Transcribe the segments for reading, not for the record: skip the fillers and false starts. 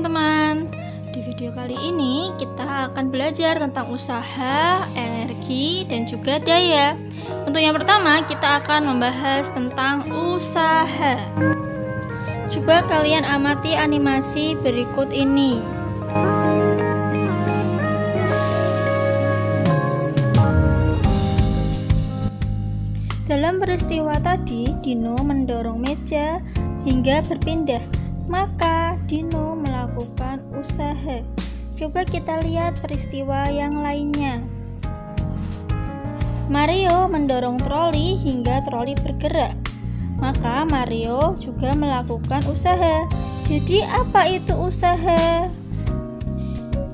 teman-teman. Di video kali ini kita akan belajar tentang usaha, energi, dan juga daya. Untuk yang pertama kita akan membahas tentang usaha. Coba kalian amati animasi berikut ini. Dalam peristiwa tadi, Dino mendorong meja hingga berpindah. Maka Dino melakukan usaha. Coba kita lihat peristiwa yang lainnya. Mario mendorong troli hingga troli bergerak. Maka Mario juga melakukan usaha. Jadi apa itu usaha?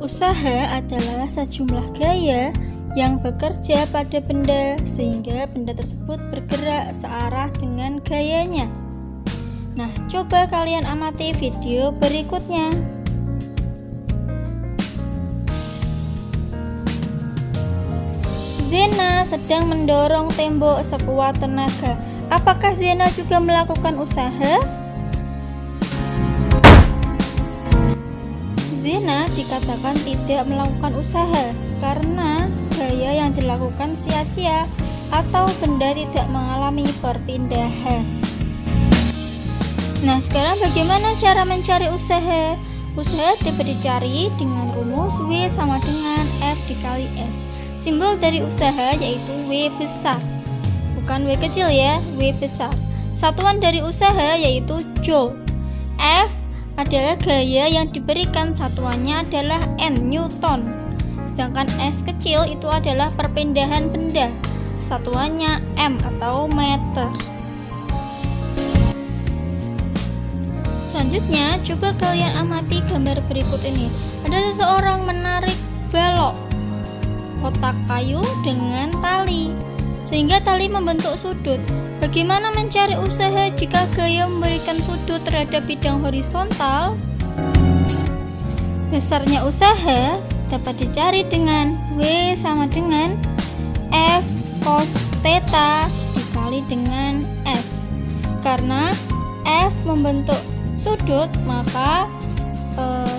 Usaha adalah sejumlah gaya yang bekerja pada benda sehingga benda tersebut bergerak searah dengan gayanya. Nah, coba kalian amati video berikutnya. Zena sedang mendorong tembok sekuat tenaga. Apakah Zena juga melakukan usaha? Zena dikatakan tidak melakukan usaha karena gaya yang dilakukan sia-sia atau benda tidak mengalami perpindahan. Nah, sekarang bagaimana cara mencari usaha? Usaha dapat dicari dengan rumus W sama dengan F dikali S. Simbol dari usaha yaitu W besar. Bukan W kecil ya, W besar. Satuan dari usaha yaitu Joule. F adalah gaya yang diberikan, satuannya adalah N, Newton. Sedangkan S kecil itu adalah perpindahan benda, satuannya M atau meter. Selanjutnya, coba kalian amati gambar berikut ini. Ada seseorang menarik balok kotak kayu dengan tali, sehingga tali membentuk sudut. Bagaimana mencari usaha jika gaya memberikan sudut terhadap bidang horizontal? Besarnya usaha dapat dicari dengan W sama dengan F cos theta dikali dengan S. Karena F membentuk sudut, maka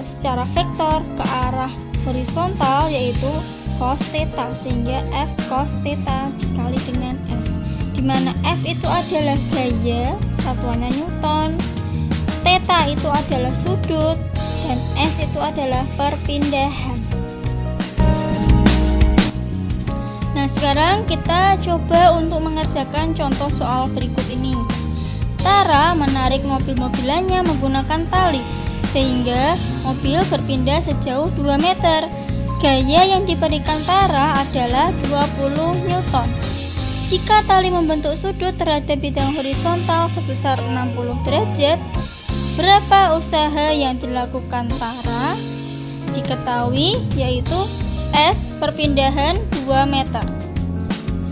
secara vektor ke arah horizontal yaitu cos theta, sehingga F cos theta dikali dengan S, di mana F itu adalah gaya, satuannya Newton, theta itu adalah sudut, dan S itu adalah perpindahan. Nah, sekarang kita coba untuk mengerjakan contoh soal berikut ini. Tara menarik mobil-mobilannya menggunakan tali, sehingga mobil berpindah sejauh 2 meter. Gaya yang diberikan Tara adalah 20 Newton. Jika tali membentuk sudut terhadap bidang horizontal sebesar 60 derajat, berapa usaha yang dilakukan Tara? Diketahui yaitu S perpindahan 2 meter,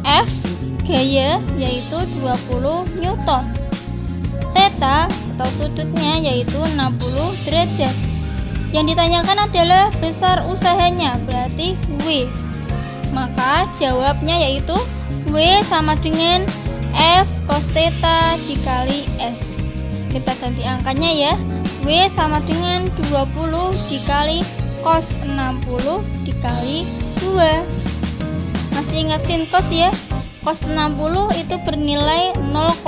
F gaya yaitu 20 Newton, theta atau sudutnya yaitu 60 derajat. Yang ditanyakan adalah besar usahanya, berarti W. Maka jawabnya yaitu W sama dengan F cos theta dikali S. Kita ganti angkanya ya. W sama dengan 20 dikali cos 60 dikali 2. Masih ingat sin cos ya? Cos 60 itu bernilai 0,5,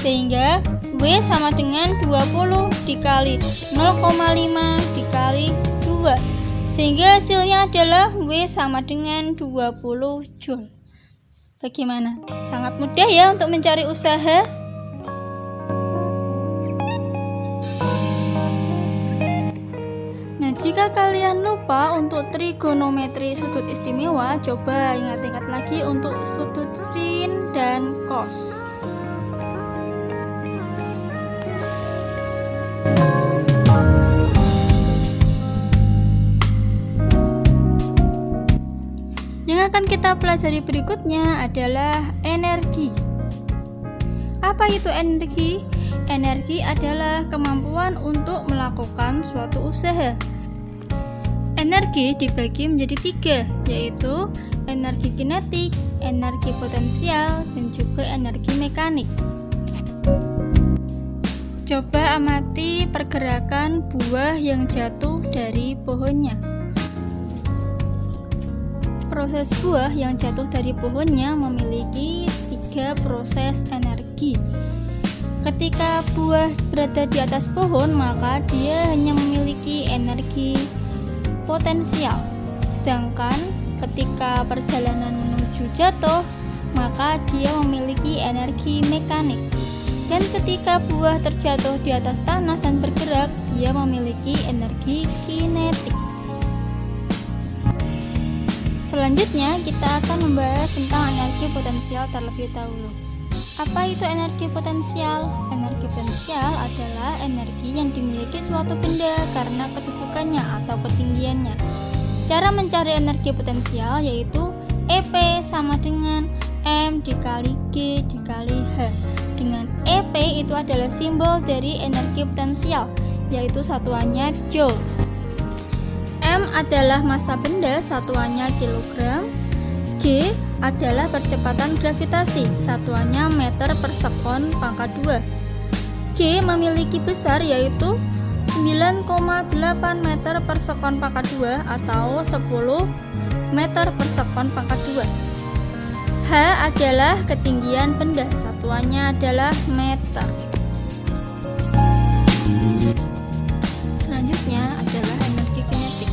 sehingga W sama dengan 20 dikali 0,5 dikali 2, sehingga hasilnya adalah W sama dengan 20 Joule. Bagaimana? Sangat mudah ya untuk mencari usaha. Nah, jika kalian lupa untuk trigonometri sudut istimewa, coba ingat-ingat lagi untuk sudut sin dan cos. Yang akan kita pelajari berikutnya adalah energi. Apa itu energi? Energi adalah kemampuan untuk melakukan suatu usaha. Energi dibagi menjadi 3, yaitu energi kinetik, energi potensial, dan juga energi mekanik. Coba amati pergerakan buah yang jatuh dari pohonnya. Proses buah yang jatuh dari pohonnya memiliki 3 proses energi. Ketika buah berada di atas pohon, maka dia hanya memiliki energi potensial. Sedangkan ketika perjalanan menuju jatuh, maka dia memiliki energi mekanik. Dan ketika buah terjatuh di atas tanah dan bergerak, dia memiliki energi kinetik. Selanjutnya, kita akan membahas tentang energi potensial terlebih dahulu. Apa itu energi potensial? Energi potensial adalah energi yang dimiliki suatu benda karena kedudukannya atau ketinggiannya. Cara mencari energi potensial yaitu EP sama dengan M dikali G dikali H. Dengan EP itu adalah simbol dari energi potensial, yaitu satuannya Joule. M adalah massa benda, satuannya kilogram. G adalah percepatan gravitasi, satuannya meter per sekon pangkat 2. G memiliki besar yaitu 9,8 meter per sekon pangkat 2 atau 10 meter per sekon pangkat 2. H adalah ketinggian benda, satuannya adalah meter. Selanjutnya adalah energi kinetik.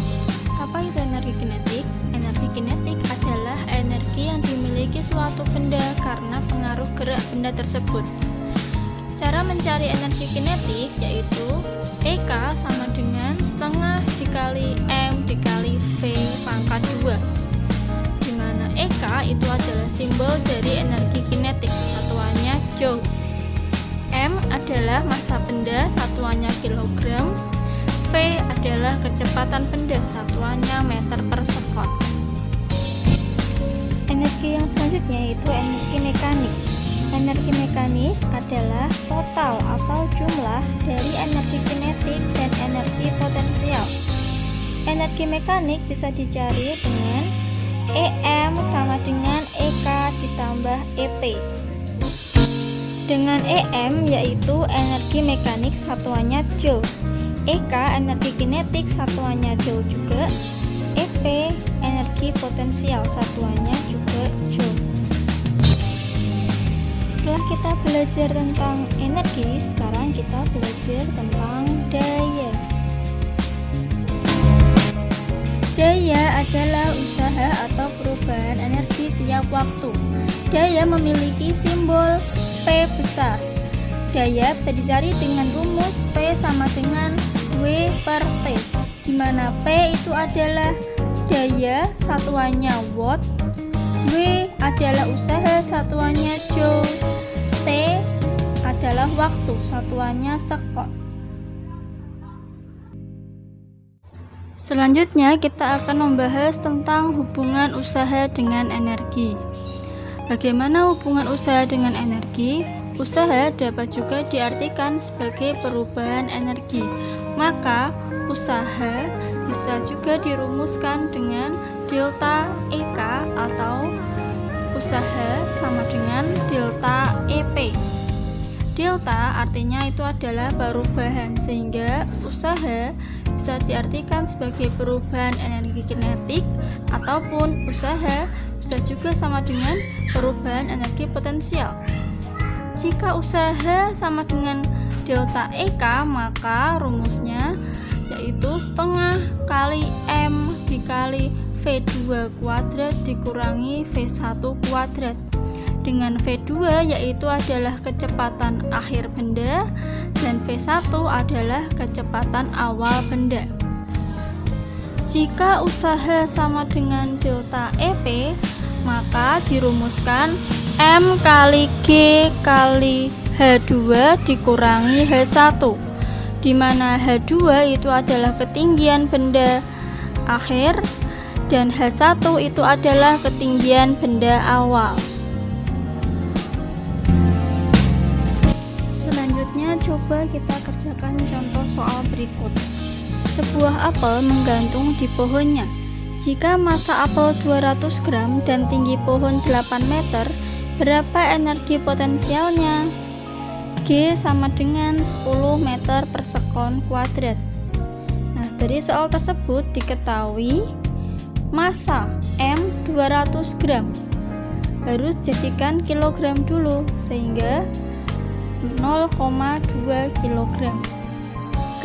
Apa itu energi kinetik? Energi kinetik adalah energi yang dimiliki suatu benda karena pengaruh gerak benda tersebut. Cara mencari energi kinetik yaitu EK sama dengan setengah dikali M dikali V pangkat 2. EK itu adalah simbol dari energi kinetik, satuannya Joule. M adalah massa benda, satuannya kilogram. V adalah kecepatan benda, satuannya meter per sekon. Energi yang selanjutnya yaitu energi mekanik. Energi mekanik adalah total atau jumlah dari energi kinetik dan energi potensial. Energi mekanik bisa dicari dengan EM sama dengan EK ditambah EP. Dengan EM yaitu energi mekanik, satuannya Joule. EK energi kinetik, satuannya Joule juga. EP energi potensial, satuannya juga Joule. Setelah kita belajar tentang energi, sekarang kita belajar tentang daya. Daya adalah usaha atau perubahan energi tiap waktu. Daya memiliki simbol P besar. Daya bisa dicari dengan rumus P sama dengan W per T, di mana P itu adalah daya, satuannya watt. W adalah usaha, satuannya joule. T adalah waktu, satuannya sekon. Selanjutnya kita akan membahas tentang hubungan usaha dengan energi. Bagaimana hubungan usaha dengan energi? Usaha dapat juga diartikan sebagai perubahan energi. Maka usaha bisa juga dirumuskan dengan delta EK atau usaha sama dengan delta EP. Delta artinya itu adalah perubahan, sehingga usaha bisa diartikan sebagai perubahan energi kinetik, ataupun usaha bisa juga sama dengan perubahan energi potensial. Jika usaha sama dengan delta EK, maka rumusnya yaitu setengah kali M dikali V2 kuadrat dikurangi V1 kuadrat. Dengan V2 yaitu adalah kecepatan akhir benda dan V1 adalah kecepatan awal benda. Jika usaha sama dengan delta EP, maka dirumuskan M kali G kali H2 dikurangi H1, di mana H2 itu adalah ketinggian benda akhir dan H1 itu adalah ketinggian benda awal. Selanjutnya coba kita kerjakan contoh soal berikut. Sebuah apel menggantung di pohonnya. Jika massa apel 200 gram dan tinggi pohon 8 meter, berapa energi potensialnya? G sama dengan 10 meter per sekon kuadrat. Nah, dari soal tersebut diketahui massa M 200 gram harus jadikan kilogram dulu, sehingga 0,2 kilogram.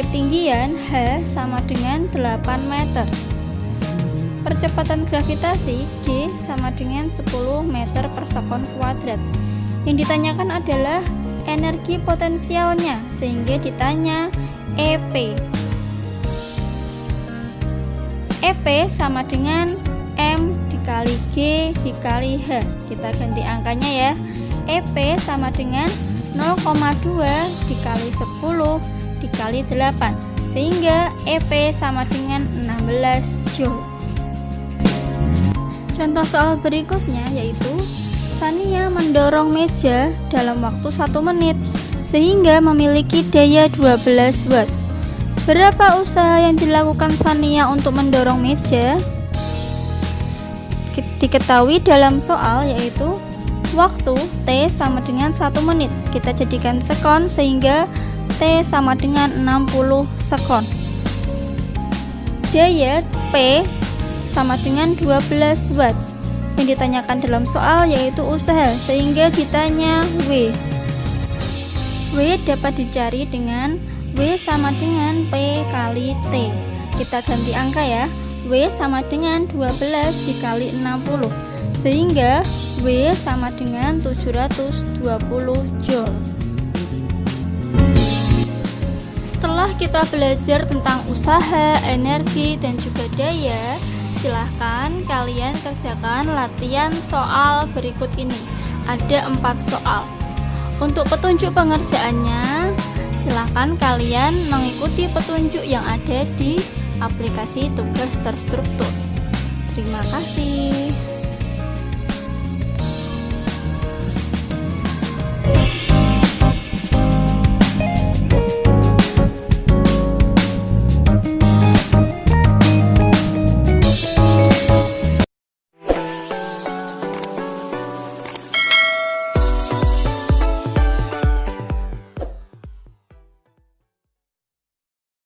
Ketinggian H sama dengan 8 meter. Percepatan gravitasi G sama dengan 10 meter per sekon kuadrat. Yang ditanyakan adalah energi potensialnya, sehingga ditanya EP. EP sama dengan M dikali G dikali H. Kita ganti angkanya ya. EP sama dengan 0,2 dikali 10 dikali 8, sehingga EP sama dengan 16 Joule. Contoh soal berikutnya yaitu Sania mendorong meja dalam waktu 1 menit sehingga memiliki daya 12 watt. Berapa usaha yang dilakukan Sania untuk mendorong meja? Diketahui dalam soal yaitu waktu T sama dengan 1 menit. Kita jadikan sekon sehingga T sama dengan 60 sekon. Daya P sama dengan 12 watt. Yang ditanyakan dalam soal yaitu usaha, sehingga ditanya W. W dapat dicari dengan W sama dengan P kali T. Kita ganti angka ya. W sama dengan 12 dikali 60, sehingga W sama dengan 720 Joule. Setelah kita belajar tentang usaha, energi, dan juga daya, silahkan kalian kerjakan latihan soal berikut ini. Ada 4 soal. Untuk petunjuk pengerjaannya, silahkan kalian mengikuti petunjuk yang ada di aplikasi tugas terstruktur. Terima kasih.